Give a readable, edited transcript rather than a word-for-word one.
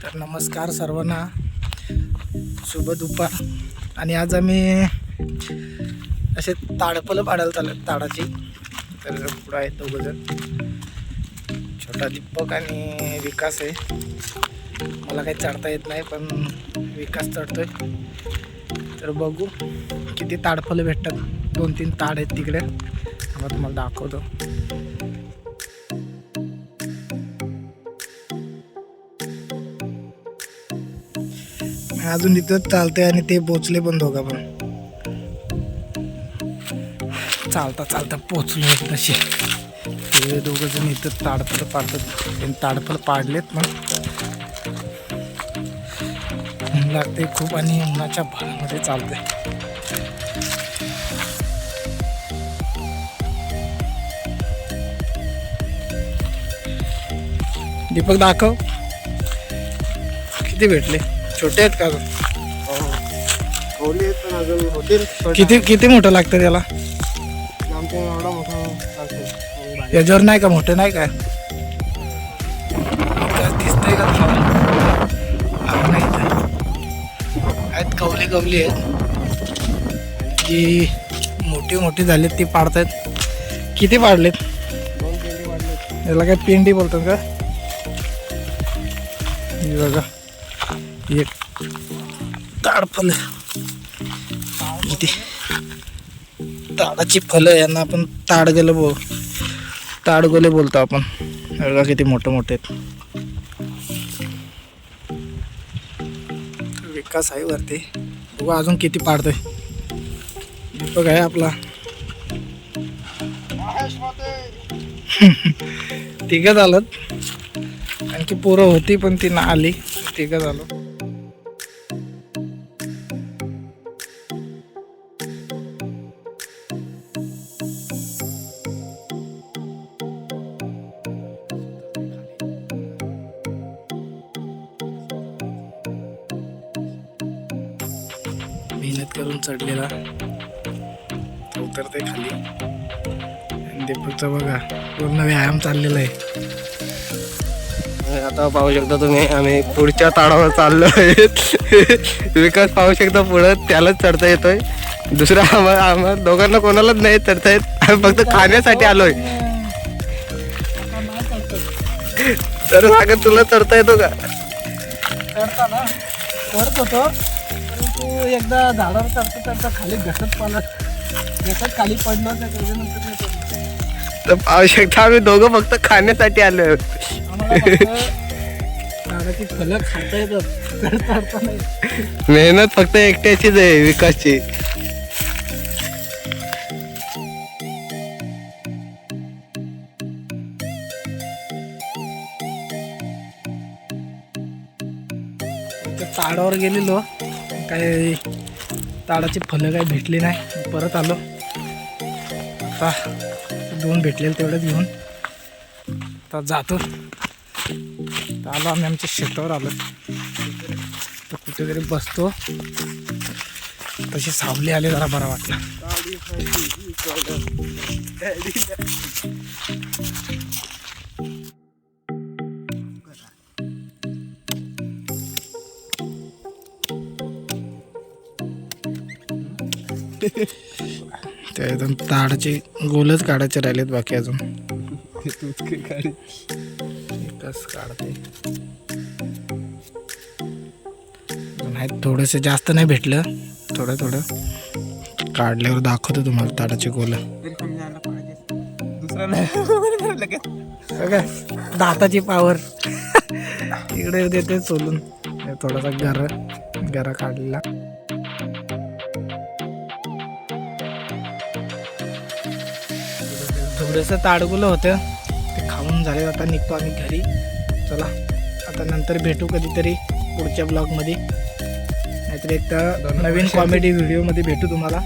तर नमस्कार सर्वांना, शुभ दुपार. आणि आज आम्ही असे ताडपलं पाडायला चाललो ताडाची. तर पुढं आहेत दोघंजण, छोटा दीपक आणि विकास आहे. मला काही चढता येत नाही पण विकास चढतोय. तर बघू किती ताडपलं भेटतात. 2-3 ताड आहेत तिकडे, मला तुम्हाला दाखवतो. अजून इथं चालतंय आणि ते पोचले पण दोघा पण. चालता चालता पोचलो तसे. ते दोघं जण इथं ताडपलं पाडतात. त्यांनी ताडपलं पाडलेत मग ऊन लागते खूप आणि उन्हाच्या भारामध्ये चालतंय. दीपक दाखव किती भेटले. छोटे आहेत का अजून? किती किती मोठं लागतं त्याला? याच्यावर नाही का मोठं नाही काय दिसतंय का आहेत? कवली कवली आहेत जी मोठी मोठी झालीत ती पाडतायत. किती पाडलेत? याला काय पेंडी बोलतात का? बघा एक ताडफल, किती ताडाची फलं, यांना आपण ताडगोले बोलतो आपण. बघा किती मोठे मोठे आहेत. विकास आहे वरती, बघा अजून किती पाडतोय. दीपक आहे आपला. तिघं झालं, आणखी पोरं होती पण ती ना आली. तिघं झालं. मेहनत करून चढलेला तो उतरते खाली. आणि दीपकचा बघा पूर्ण व्यायाम चाललेला आहे. आता पाहू शकता तुम्ही, आम्ही पुढच्या ताडावर चाललो आहे. विकास पाहू शकता पुढं त्यालाच चढता येतोय. दुसरा आम्हाला दोघांना कोणालाच नाही चढता येत. आम्ही फक्त खाण्यासाठी आलोय. तर सागर तुला चढता येतो का? चढता ना चढत होतो, परंतु एकदा झाडावर चढता खाली घसत खाली पडलो. त्याच्यानंतर नाही पडलो. तर पाहू शकता आम्ही दोघं फक्त खाण्यासाठी आलोय. झाडाची फलं खाता येतात, मेहनत फक्त एकट्याचीच आहे, विकासची. ताडावर गेलेलो, काय ताडाची फलं काही भेटली नाही. परत आलो. आता 2 भेटलेले तेवढंच घेऊन आता जातो. तर आलो आम्ही आमच्या शेतावर आलो. तर कुठेतरी बसतो. तशी सावली आली, जरा बरा वाटला. त्या एकदम ताडाचे गोलच काढायचे राहिलेत, बाकी अजून एकच काढते. नाही थोडंसं जास्त नाही भेटलं, थोडं थोडं काढल्यावर दाखवतो तुम्हाला ताडाचे गोल. काय दाताची पावर इकडे देते सोलून. थोडासा गरा काढलेला. थोडंसं ताडगुलं होतं, ते खाऊन झाले. आता निघतो आम्ही घरी. चला आता नंतर भेटू कधीतरी पुढच्या ब्लॉगमध्ये, नाहीतर एक तर नवीन कॉमेडी व्हिडिओमध्ये भेटू तुम्हाला.